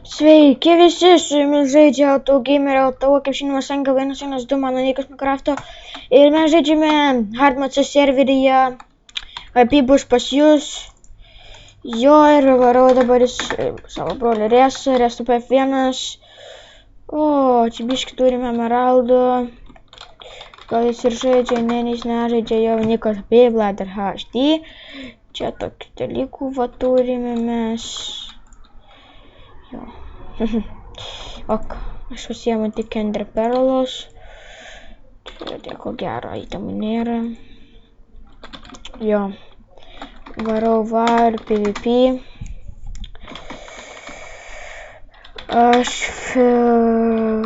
Sveiki visi, su jumis žaidžia Autogamer LTO, kaip šiandien Sanka 1.1.2, mano nikas Minecrafto. Ir mes žaidžiame Hardmatso serveryje, IP bus pas jūs. Jo, ir varau dabar savo brolį Resto PF1. O, čia biški turime emeraldų. Gal jis ir žaidžia, ne, jis nežaidžia, jo nikas Beyblade HD. Čia tokių dalykų va turime mes. Jo. Ok, aš pasiemu tik Ender Pearls. Tai ko gero itemų nėra. Jo. Varau var PvP. Aš filmuoju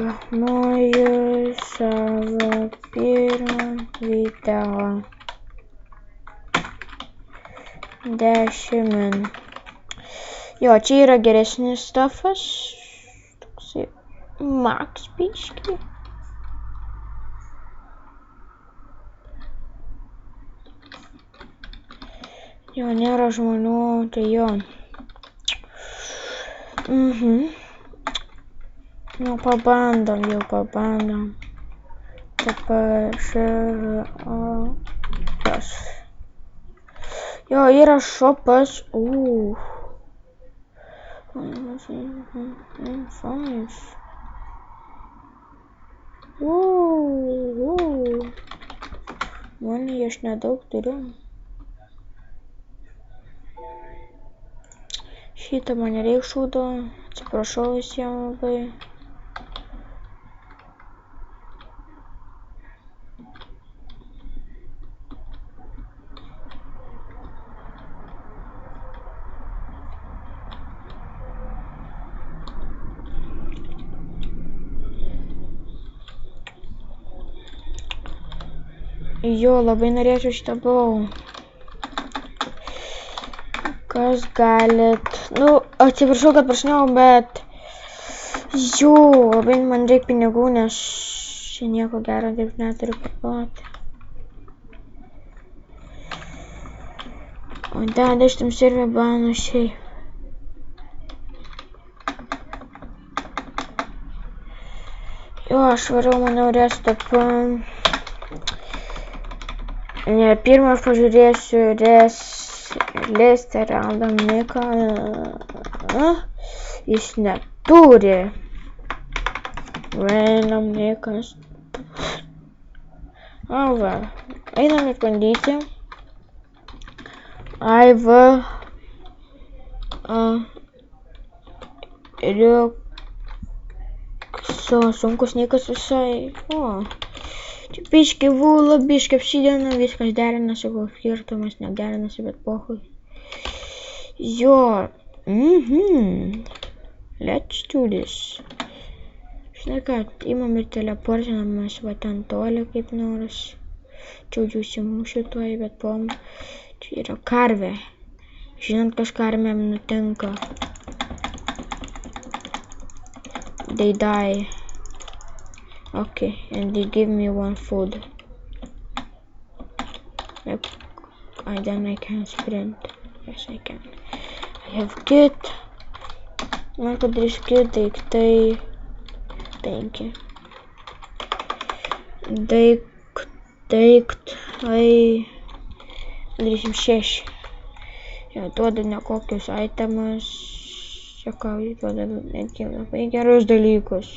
savo pirmą video. 10 min. Jo, čia yra geresnis stuffas. Toksai max biški. Jo, nėra žmonių, tai jo. Nu, pabandom. TPŠOS. Jo, yra šopas. Money aš nedaug turiu. Šitą man nereik šūdo. Atsiprašau visiems labai. Jo, labai norėčiau šitą bau. Kas galit... Nu, atsiprašau, kad prašniau, bet... Jo, labai man reikia pinigų, nes... Čia nieko gero taip neturiu parduoti. O dar šitam servė banušiai. Jo, aš varau, manau, Resto. Ne, pirmą aš pažiūrėsiu Lester random niką. Jis neturi. Random nikas. O, va. Einam išbandyti. Sunkus nikas visai. O. Čia biški vūla, biški apsidėna, viskas derinasi, gal skirtumas nederinasi, bet pohui. Jo. Let's do this. Žinai ką, imam ir teleportinamės va ten toli kaip nors. Čia užsimušiu tuoj, bet pom. Čia yra karvė. Žinant, kas karvėm nutinka. They die. Okay, and they give me one food. Then I can sprint. Yes, I can. I have kit. Man padarys kit, daiktai. 5. Daiktai. Darysim 6. Jau duoda nekokius itemus. Čia ką duoda netgi labai gerus dalykus.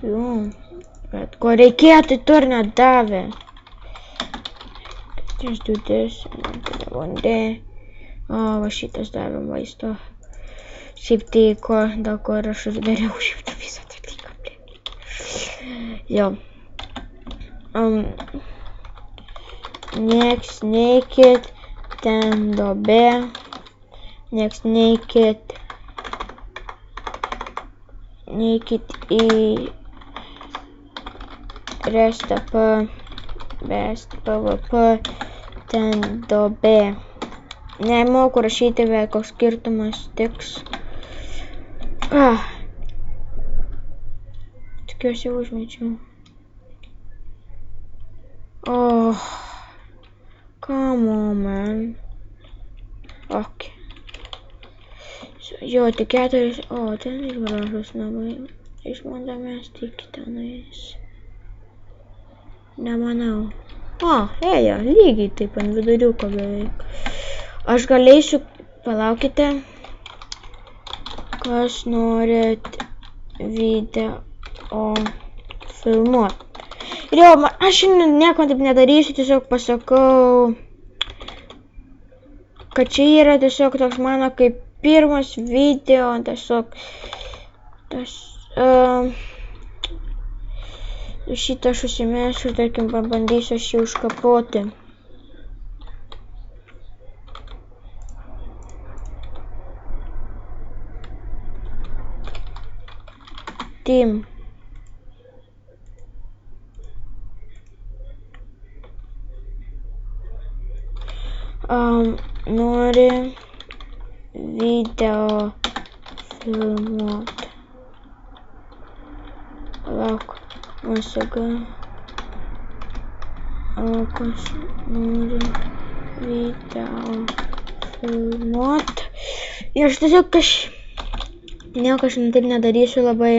Jo. Bet ko reikėtų, tu ir nedavė. Just do this. One day. O, va šitas davė maisto. Šiaip tai, dėl ko ir aš uždariau šitą visą dalyką. Jo. Next naked. Ten dobė. Next naked. Naked į Resto Best PvP ten dobė. Nemoku rašyti, bet koks skirtumas tiks. Tikiuosi užmečiau. Oh. Come on, man. Okay. So Jo, tik 4, o, ten ir gražus namai. Išmanda mes tik tenais. Nemanau. O, ėjo, lygiai taip ant viduriuko beveik. Aš galėsiu, palaukite, kas norit video filmuot. Ir jau, aš nieko taip nedarysiu, tiesiog pasakau, kad čia yra tiesiog toks mano kaip pirmas video, tiesiog šitą aš užsimesiu, tarkim, pabandysiu aš jį užkapoti. Tim. Nori video filmuot. Palauk, nusiga. Kas nori video filmuot. Ir aš tiesiog nieko aš taip nedarysiu labai.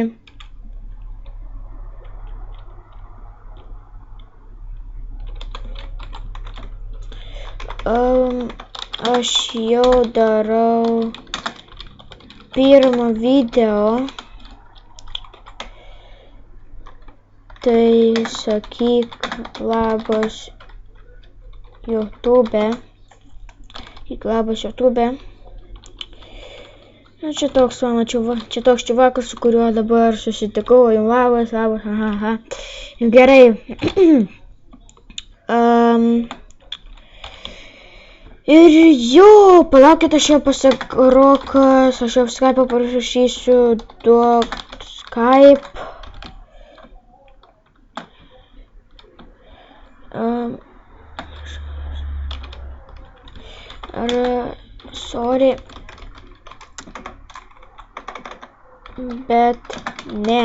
Aš jau darau pirmą video, tai sakyk labas YouTube. Labas YouTube. Čia toks mano čiuvakas, su kuriuo dabar susitikau, jums labas, aha. Gerai. Ir jau, palaukit, aš jau pasak Rokas, aš jau Skype parašysiu, duok Skype. Sorry, bet ne.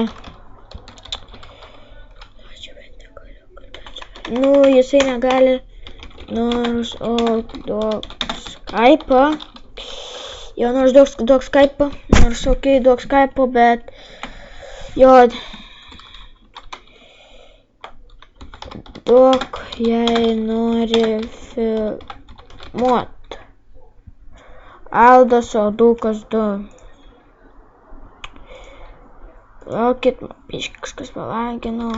Nu, jisai negali. Nors duok Skype'ą. Jo, nors duok Skype'ą. Nors okei, duok Skype'ą, bet jo. Duok, jei nori filmuot. Aldas Aldukas 2. Laukit, biškai kažkas palagino.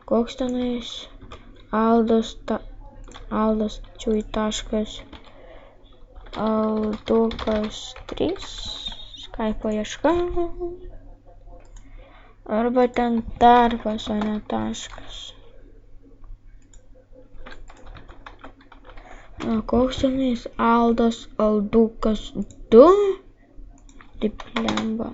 Koks tenais? Aldas čiuitaškas Aldukas 3. Skype'o ieška. Arba ten tarpas, o ne taškas. Koks tenais? Aldas Aldukas 2. Taip lemba.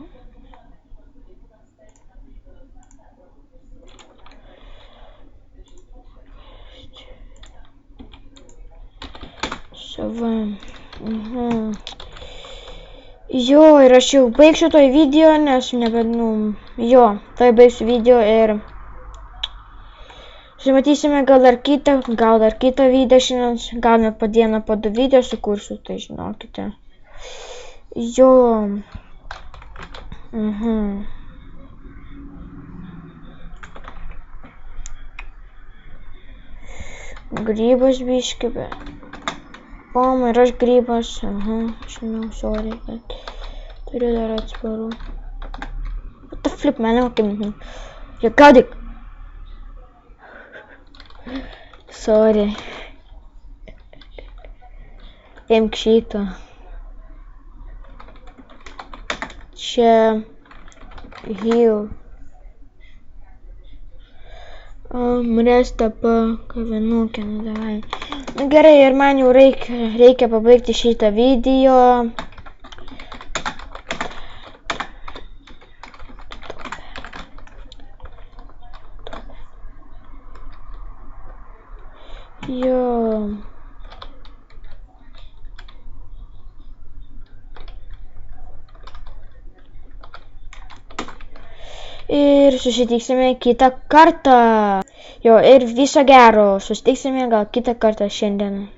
Jo, ir aš jau baigsiu toj video, nes jo, toj baigsiu video ir susimatysime gal dar kitą video šiandien, gal net po dieną po 2 video sukursiu, tai žinokite. Jo. Grybas biški, bet ir aš grybas, žinau, sorry, bet turiu dar atsparų. What the flip, man, gaudyk. Sorry. Imk šitą. Čia heal. Resta kavinukė, davai. Gerai, ir man jau reikia pabaigti šitą video. Jo. Ir susitiksime kitą kartą. Jo, ir viso gero. Susitiksime gal kitą kartą šiandien.